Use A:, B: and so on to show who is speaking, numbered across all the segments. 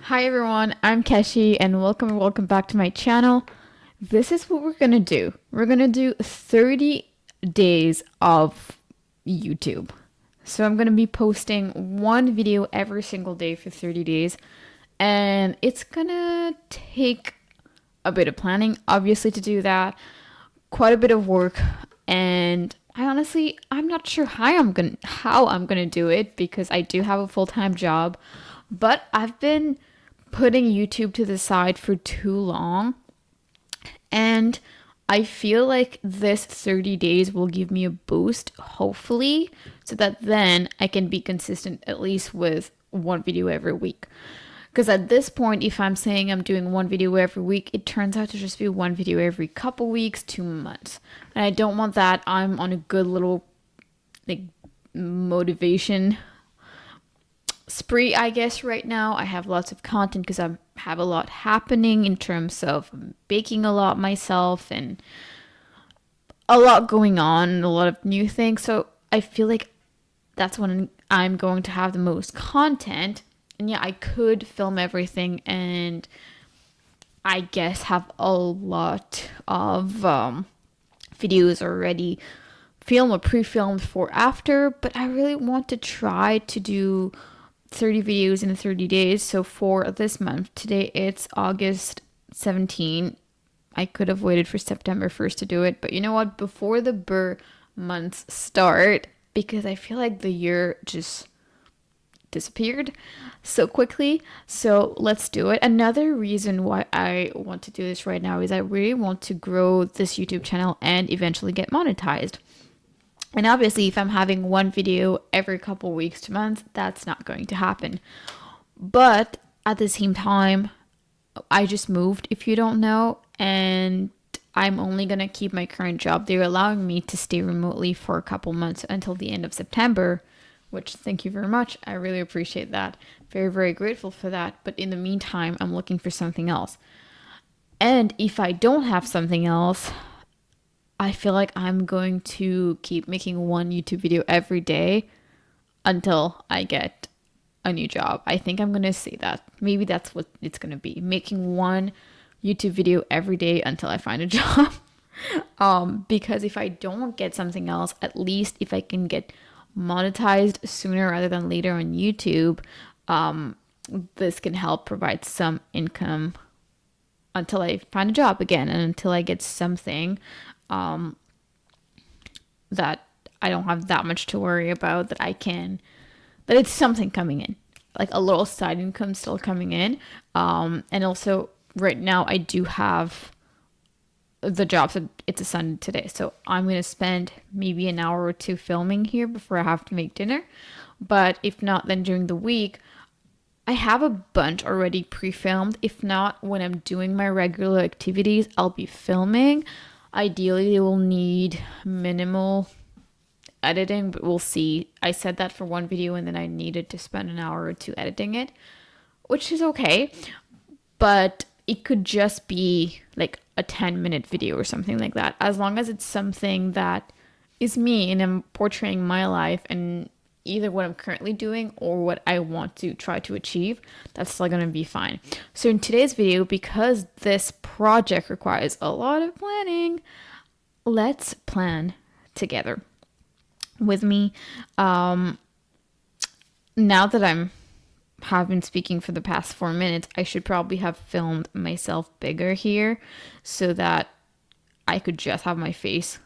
A: Hi everyone, I'm Keshi and welcome back to my channel. This is what we're gonna do. We're gonna do 30 days of YouTube. So I'm gonna be posting one video every single day for 30 days, and it's gonna take a bit of planning, obviously, to do that, quite a bit of work, and I'm not sure how I'm gonna do it because I do have a full-time job, but I've been putting YouTube to the side for too long, and I feel like this 30 days will give me a boost, hopefully, so that then I can be consistent at least with one video every week. Because at this point, if I'm saying I'm doing one video every week, it turns out to just be one video every couple weeks, 2 months. And I don't want that. I'm on a good little like motivation spree, I guess, right now. I have lots of content because I have a lot happening in terms of baking a lot myself and a lot going on, a lot of new things. So I feel like that's when I'm going to have the most content. And yeah, I could film everything and I guess have a lot of videos already filmed or pre-filmed for after, but I really want to try to do 30 videos in 30 days. So for this month, today it's August 17. I could have waited for September 1st to do it, but you know what? Before the Burr months start, because I feel like the year just disappeared so quickly. So let's do it. Another reason why I want to do this right now is I really want to grow this YouTube channel and eventually get monetized. And obviously, if I'm having one video every couple weeks to months, that's not going to happen. But at the same time, I just moved, if you don't know, and I'm only going to keep my current job. They're allowing me to stay remotely for a couple months until the end of September, which thank you very much. I really appreciate that. Very, very grateful for that. But in the meantime, I'm looking for something else. And if I don't have something else, I feel like I'm going to keep making one YouTube video every day until I get a new job. I think I'm going to say that. Maybe that's what it's going to be. Making one YouTube video every day until I find a job. Because if I don't get something else, at least if I can get monetized sooner rather than later on YouTube, um, this can help provide some income until I find a job again and until I get something um, that I don't have that much to worry about, that it's something coming in, like a little side income still coming in. And also, right now, I do have the job, so it's a Sunday today. So I'm going to spend maybe an hour or two filming here before I have to make dinner. But if not, then during the week, I have a bunch already pre-filmed. If not, when I'm doing my regular activities, I'll be filming. Ideally, they will need minimal editing, but we'll see. I said that for one video and then I needed to spend an hour or two editing it, which is okay, but it could just be like a 10-minute video or something like that. As long as it's something that is me and I'm portraying my life and either what I'm currently doing or what I want to try to achieve, that's still gonna be fine. So in today's video, because this project requires a lot of planning, let's plan together with me. Um, Now that I'm have been speaking for the past 4 minutes, I should probably have filmed myself bigger here so that I could just have my face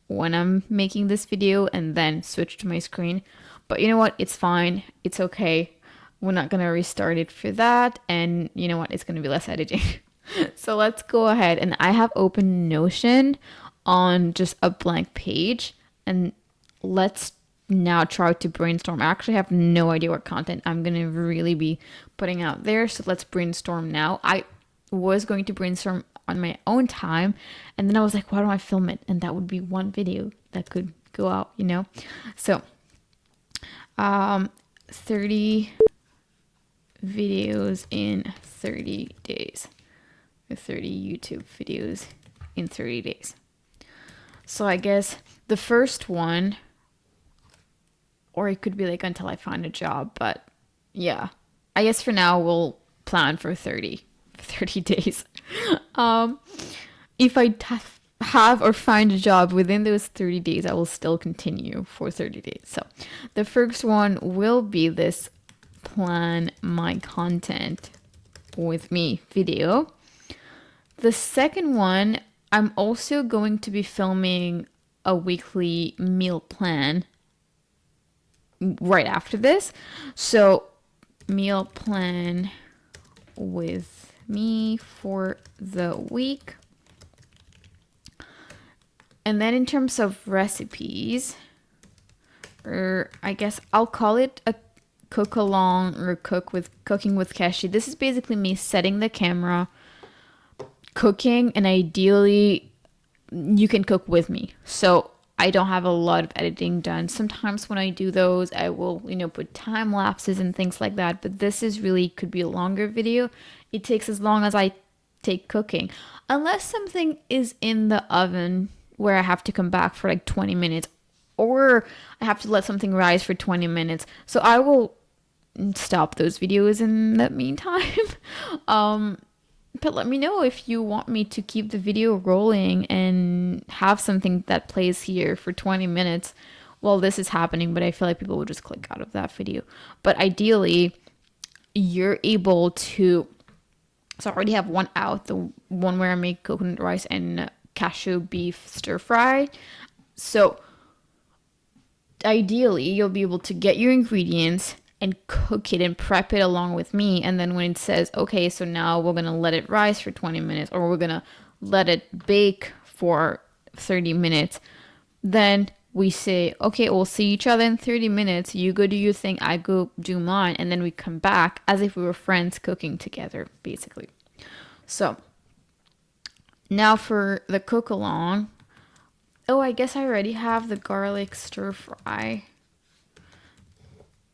A: when I'm making this video and then switch to my screen. But you know what? It's fine. It's okay. We're not going to restart it for that. And you know what? It's going to be less editing. So let's go ahead. And I have opened Notion on just a blank page. And let's now try to brainstorm. I actually have no idea what content I'm going to really be putting out there. So let's brainstorm now. I was going to brainstorm on my own time. And then I was like, why don't I film it? And that would be one video that could go out, you know? So, 30 videos in 30 days. Or 30 YouTube videos in 30 days. So I guess the first one, or it could be like until I find a job, but yeah. I guess for now we'll plan for 30 days. Um, if I have or find a job within those 30 days, I will still continue for 30 days. So the first one will be this plan my content with me video. The second one, I'm also going to be filming a weekly meal plan right after this. So meal plan with me for the week. And then in terms of recipes, or I guess I'll call it a cook along or cooking with Keshi. This is basically me setting the camera, cooking, and ideally you can cook with me. So I don't have a lot of editing done. Sometimes when I do those, I will, put time lapses and things like that. But this is really could be a longer video. It takes as long as I take cooking. Unless something is in the oven where I have to come back for like 20 minutes or I have to let something rise for 20 minutes. So I will stop those videos in the meantime. But let me know if you want me to keep the video rolling and have something that plays here for 20 minutes while this is happening, but I feel like people will just click out of that video. But ideally, you're able to... So I already have one out, the one where I make coconut rice and cashew beef stir fry. So ideally, you'll be able to get your ingredients and cook it and prep it along with me. And then when it says, okay, so now we're going to let it rise for 20 minutes or we're going to let it bake for 30 minutes, then we say, okay, we'll see each other in 30 minutes. You go do your thing, I go do mine. And then we come back as if we were friends cooking together, basically. So now for the cook along. Oh, I guess I already have the garlic stir fry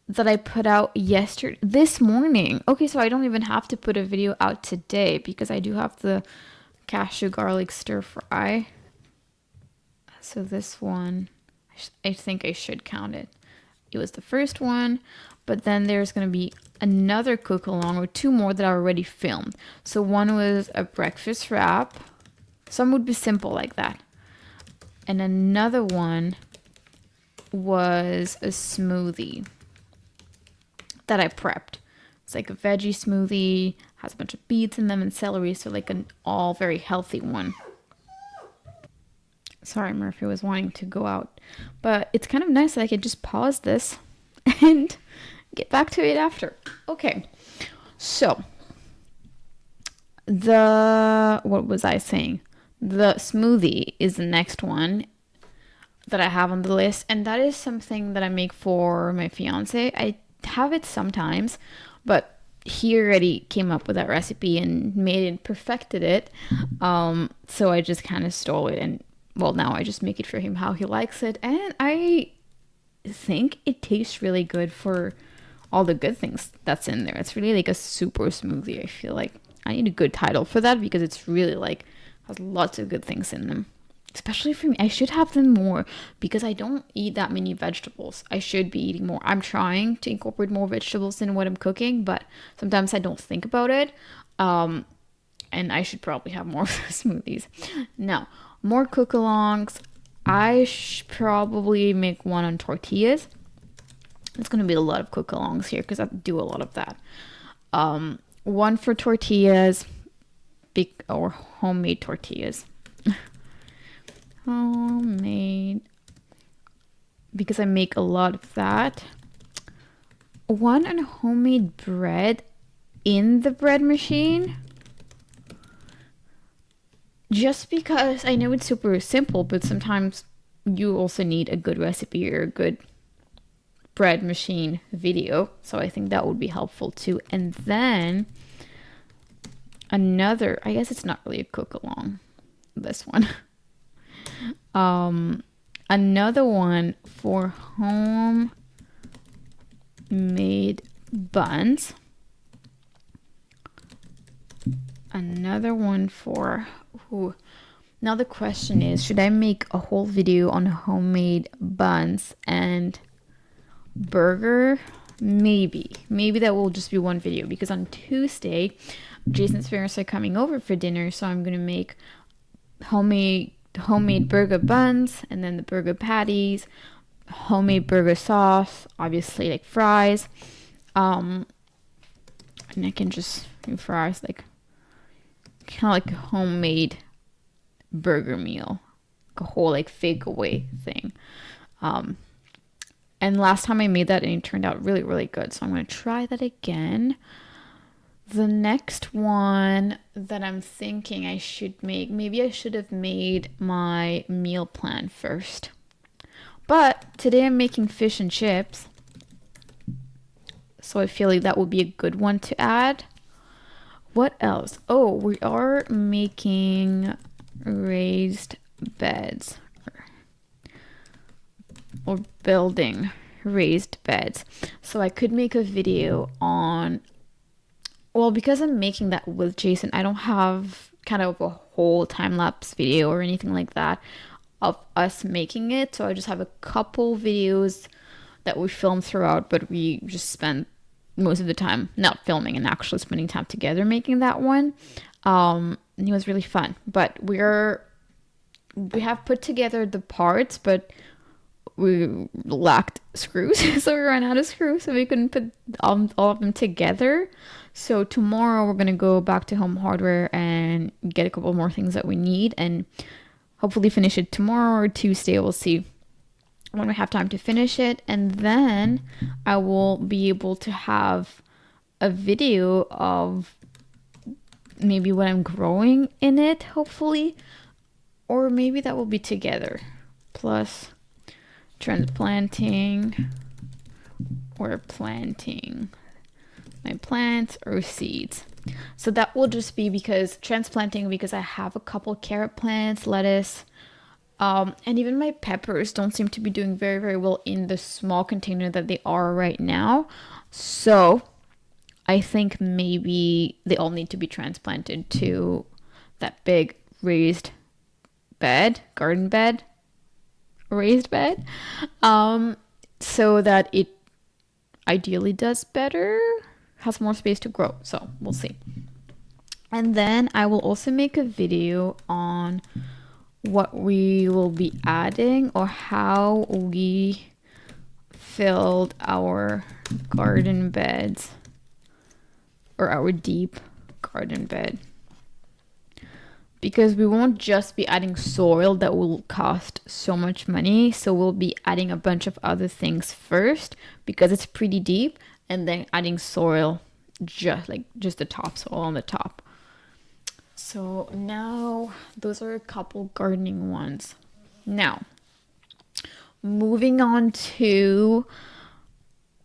A: that I put out this morning. Okay, so I don't even have to put a video out today because I do have the cashew garlic stir fry. So this one, I think I should count it. It was the first one, but then there's going to be another cook along or two more that I already filmed. So one was a breakfast wrap. Some would be simple like that. And another one was a smoothie that I prepped. It's like a veggie smoothie, has a bunch of beets in them and celery, so like an all very healthy one. Sorry, Murphy was wanting to go out, but it's kind of nice that I could just pause this and get back to it after. Okay, so what was I saying? The smoothie is the next one that I have on the list, and that is something that I make for my fiance. I have it sometimes, but he already came up with that recipe and made it, perfected it. So I just kind of stole it, and well, now I just make it for him how he likes it, and I think it tastes really good for all the good things that's in there. It's really like a super smoothie. I feel like I need a good title for that because it's really like has lots of good things in them. Especially for me, I should have them more because I don't eat that many vegetables. I should be eating more. I'm trying to incorporate more vegetables in what I'm cooking, but sometimes I don't think about it. And I should probably have more smoothies. Now, more cook-alongs. I should probably make one on tortillas. It's going to be a lot of cook-alongs here because I do a lot of that. One for tortillas, or homemade tortillas. Homemade, because I make a lot of that. One on homemade bread in the bread machine, just because I know it's super simple, but sometimes you also need a good recipe or a good bread machine video, so I think that would be helpful too. And then another, I guess it's not really a cook along, this one. Another one for home made buns. Another one for now the question is, should I make a whole video on homemade buns and burger maybe that will just be one video, because on Tuesday Jason's parents are coming over for dinner, so I'm gonna make homemade burger buns, and then the burger patties, homemade burger sauce, obviously like fries, and I can just do fries, like kind of like a homemade burger meal, like a whole like fake away thing. And last time I made that and it turned out really, really good. So I'm going to try that again. The next one that I'm thinking I should make, maybe I should have made my meal plan first. But today I'm making fish and chips. So I feel like that would be a good one to add. What else? Oh, we are making raised beds. Or building raised beds. So I could make a video on, well, because I'm making that with Jason, I don't have kind of a whole time-lapse video or anything like that of us making it. So I just have a couple videos that we film throughout, but we just spend most of the time not filming and actually spending time together making that one. And it was really fun. But we have put together the parts, but we lacked screws, so we ran out of screws, so we couldn't put all of them together. So tomorrow we're gonna go back to Home Hardware and get a couple more things that we need, and hopefully finish it tomorrow or Tuesday. We'll see when we have time to finish it, and then I will be able to have a video of maybe what I'm growing in it, hopefully, or maybe that will be together, plus transplanting or planting my plants or seeds. So that will just be because transplanting, because I have a couple carrot plants, lettuce, and even my peppers don't seem to be doing very, very well in the small container that they are right now. So I think maybe they all need to be transplanted to that big raised bed, garden bed, raised bed, so that it ideally does better, has more space to grow. So we'll see. And then I will also make a video on what we will be adding or how we filled our garden beds, or our deep garden bed, because we won't just be adding soil that will cost so much money. So we'll be adding a bunch of other things first because it's pretty deep, and then adding soil, just the top soil on the top. So now those are a couple gardening ones. Now, moving on to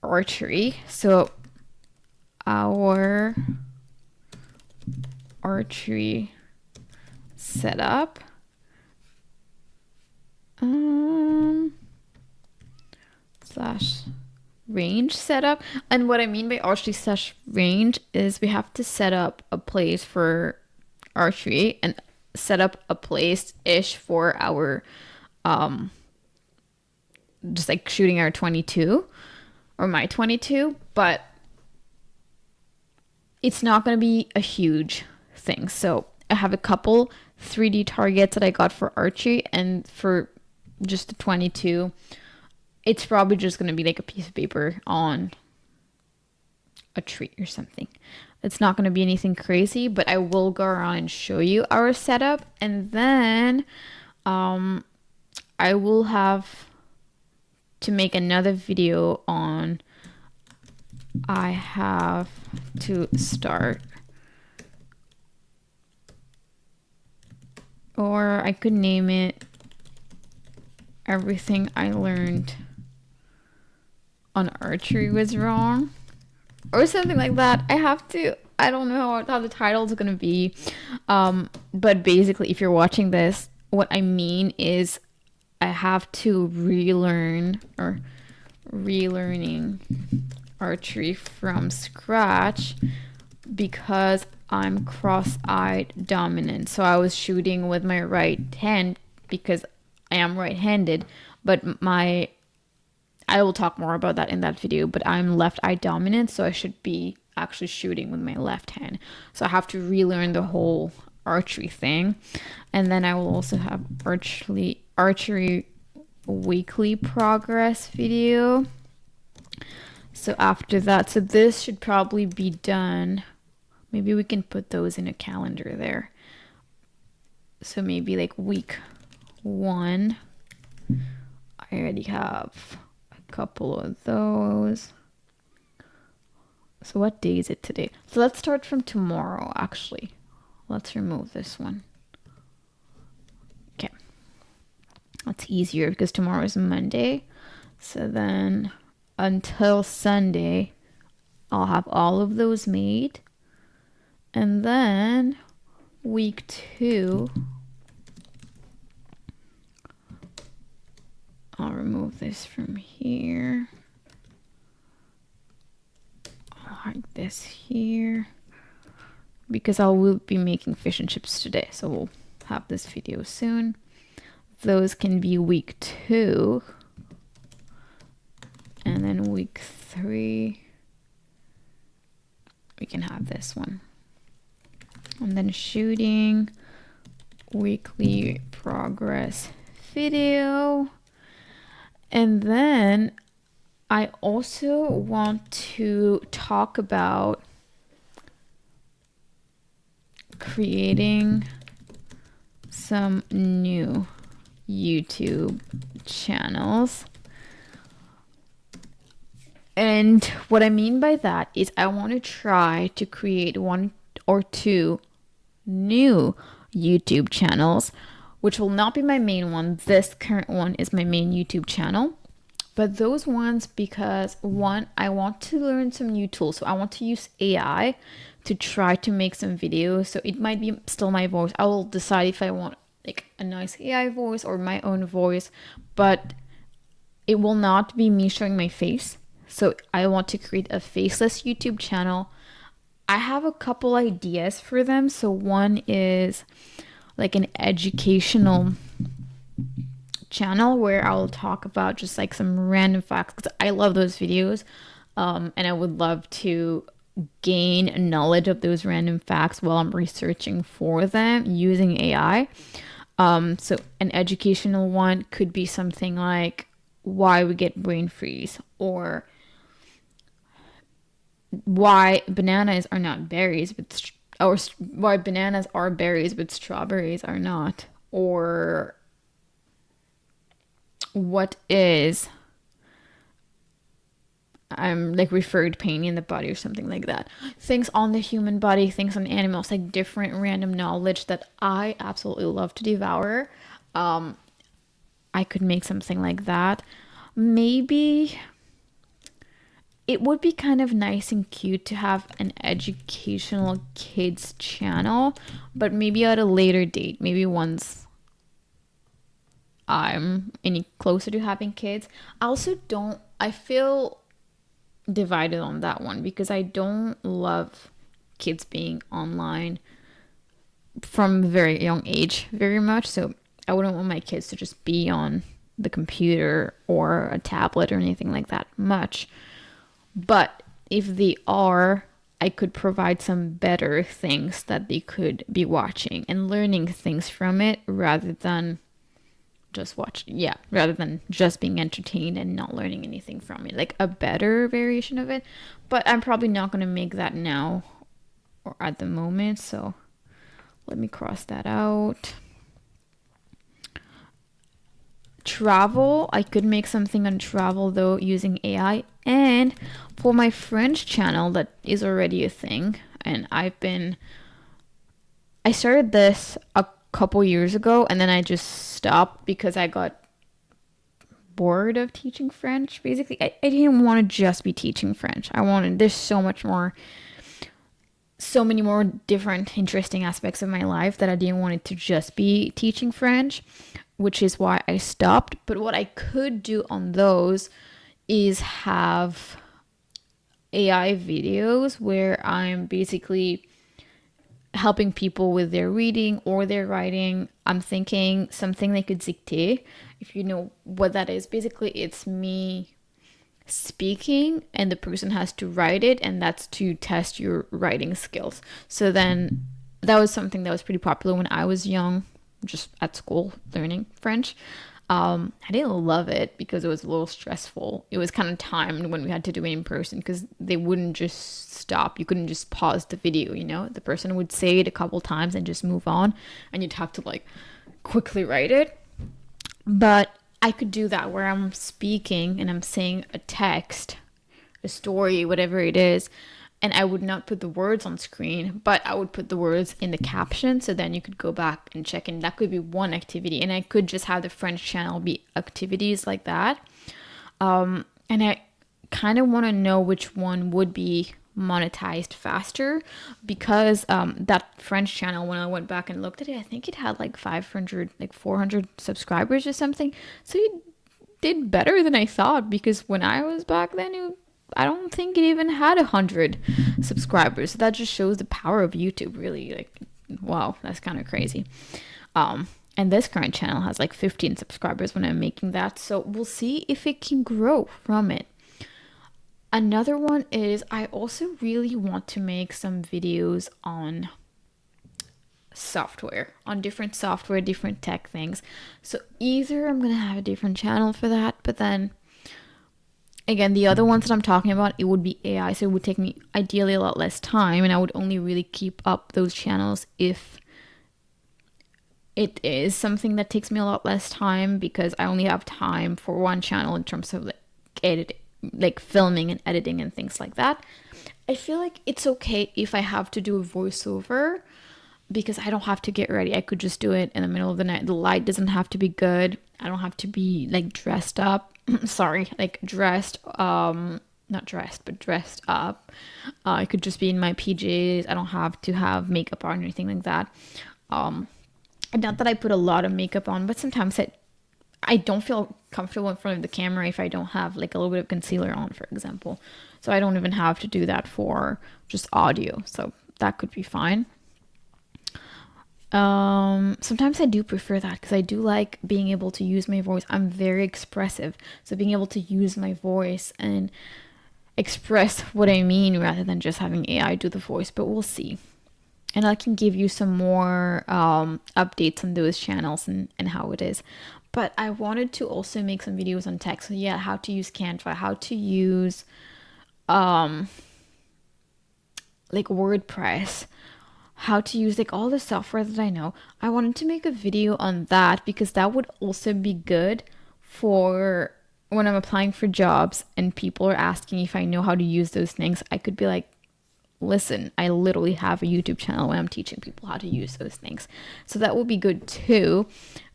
A: archery. So our archery setup, slash range setup. And what I mean by archery slash range is we have to set up a place for archery and set up a place-ish for our just like shooting our 22 or my 22, but it's not going to be a huge thing. So I have a couple 3D targets that I got for archery, and for just the 22, it's probably just going to be like a piece of paper on a tree or something. It's not going to be anything crazy, but I will go around and show you our setup, and then I will have to make another video on I have to start, or I could name it Everything I Learned on Archery Was Wrong, or something like that. I don't know how the title is going to be. But basically, if you're watching this, what I mean is I have to relearning archery from scratch because I'm cross-eyed dominant. So I was shooting with my right hand because I am right-handed, but my I will talk more about that in that video, but I'm left eye dominant, so I should be actually shooting with my left hand. So I have to relearn the whole archery thing. And then I will also have archery weekly progress video. So after that, so this should probably be done. Maybe we can put those in a calendar there. So maybe like week 1. I already have a couple of those. So what day is it today? So let's start from tomorrow, actually. Let's remove this one. Okay. That's easier because tomorrow is Monday. So then until Sunday, I'll have all of those made. And then week 2, I'll remove this from here. Like this here. Because I will be making fish and chips today. So we'll have this video soon. Those can be week 2. And then week 3, we can have this one. And then shooting weekly progress video. And then I also want to talk about creating some new YouTube channels. And what I mean by that is I want to try to create 1 or 2 new YouTube channels, which will not be my main one. This current one is my main YouTube channel. But those ones, because 1, I want to learn some new tools. So I want to use AI to try to make some videos. So it might be still my voice. I will decide if I want like a nice AI voice or my own voice, but it will not be me showing my face. So I want to create a faceless YouTube channel. I have a couple ideas for them. So one is like an educational channel where I'll talk about just like some random facts, because I love those videos, and I would love to gain knowledge of those random facts while I'm researching for them using AI. So an educational one could be something like why we get brain freeze, or why bananas are not berries, but or why bananas are berries but strawberries are not, or what is like referred pain in the body or something like that. Things on the human body, things on animals, like different random knowledge that I absolutely love to devour. I could make something like that. Maybe it would be kind of nice and cute to have an educational kids channel, but maybe at a later date, maybe once I'm any closer to having kids. I feel divided on that one because I don't love kids being online from a very young age very much. So I wouldn't want my kids to just be on the computer or a tablet or anything like that much. But if they are, I could provide some better things that they could be watching and learning things from it rather than just being entertained and not learning anything from it, like a better variation of it. But I'm probably not going to make that now or at the moment, so let me cross that out. Travel, I could make something on travel though using AI. And for my French channel, that is already a thing, and I started this a couple years ago and then I just stopped because I got bored of teaching French. Basically, I didn't want to just be teaching French. There's so many more different interesting aspects of my life that I didn't want it to just be teaching French, which is why I stopped. But what I could do on those is have AI videos where I'm basically helping people with their reading or their writing. I'm thinking something like a dictée, if you know what that is. Basically, it's me speaking and the person has to write it, and that's to test your writing skills. So then that was something that was pretty popular when I was young, just at school learning French. I didn't love it because it was a little stressful. It was kind of timed when we had to do it in person because they wouldn't just stop. You couldn't just pause the video, you know? The person would say it a couple times and just move on, and you'd have to like quickly write it. But I could do that where I'm speaking and I'm saying a text, a story, whatever it is, and I would not put the words on screen, but I would put the words in the caption, so then you could go back and check, and that could be one activity. And I could just have the French channel be activities like that. And I kind of want to know which one would be monetized faster, because that French channel, when I went back and looked at it, I think it had like 500, like 400 subscribers or something. So it did better than I thought, because when I was back then, I don't think it even had 100 subscribers. So that just shows the power of YouTube, really. Like, wow, that's kind of crazy. And this current channel has like 15 subscribers when I'm making that. So we'll see if it can grow from it. Another one is I also really want to make some videos on software, on different software, different tech things. So either I'm going to have a different channel for that, but then again, the other ones that I'm talking about, it would be AI. So it would take me ideally a lot less time, and I would only really keep up those channels if it is something that takes me a lot less time, because I only have time for one channel in terms of like editing, like filming and editing and things like that. I feel like it's okay if I have to do a voiceover, because I don't have to get ready. I could just do it in the middle of the night. The light doesn't have to be good. I don't have to be like dressed up. Sorry, like dressed, not dressed, but dressed up. I could just be in my PJs. I don't have to have makeup on or anything like that. Not that I put a lot of makeup on, but sometimes I don't feel comfortable in front of the camera if I don't have like a little bit of concealer on, for example. So I don't even have to do that for just audio. So that could be fine. Sometimes I do prefer that because I do like being able to use my voice. I'm very expressive. So being able to use my voice and express what I mean rather than just having AI do the voice, but we'll see. And I can give you some more updates on those channels and how it is. But I wanted to also make some videos on tech. So yeah, how to use Canva, how to use like WordPress, how to use like all the software that I know. I wanted to make a video on that because that would also be good for when I'm applying for jobs and people are asking if I know how to use those things. I could be like, listen, I literally have a YouTube channel where I'm teaching people how to use those things. So that would be good too.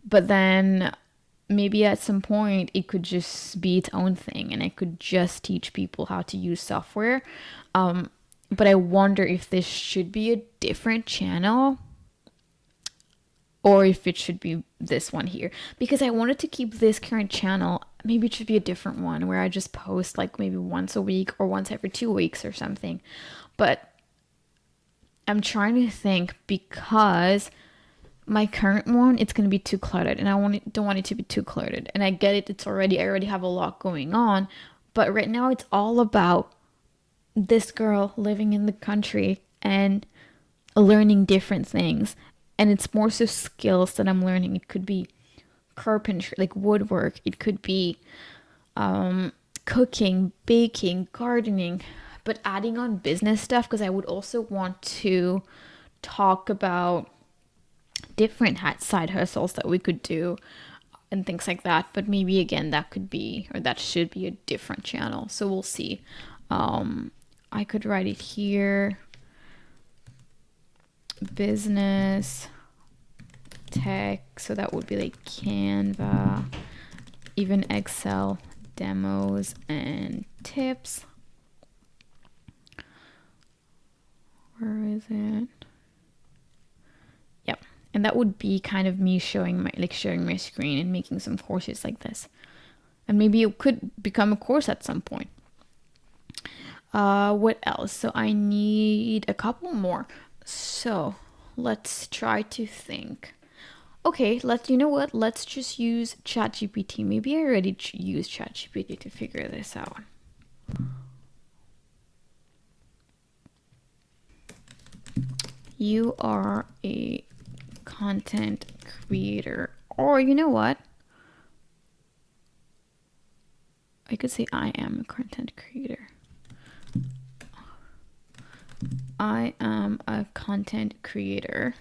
A: But then maybe at some point it could just be its own thing and I could just teach people how to use software. But I wonder if this should be a different channel or if it should be this one here, because I wanted to keep this current channel. Maybe it should be a different one where I just post like maybe once a week or once every 2 weeks or something. But I'm trying to think, because my current one, it's going to be too cluttered and don't want it to be too cluttered. And I get it. I already have a lot going on, but right now it's all about this girl living in the country and learning different things. And it's more so skills that I'm learning. It could be carpentry, like woodwork. It could be cooking, baking, gardening, but adding on business stuff, because I would also want to talk about different side hustles that we could do and things like that. But maybe again, that could be, or that should be, a different channel. So we'll see. I could write it here. Business, tech. So that would be like Canva, even Excel, demos, and tips. Where is it? Yep. And that would be kind of me showing my screen and making some courses like this. And maybe it could become a course at some point. What else? So I need a couple more. So let's try to think. Okay, you know what? Let's just use ChatGPT. Maybe I already used ChatGPT to figure this out. You are a content creator. Or you know what? I could say I am a content creator. I am a content creator.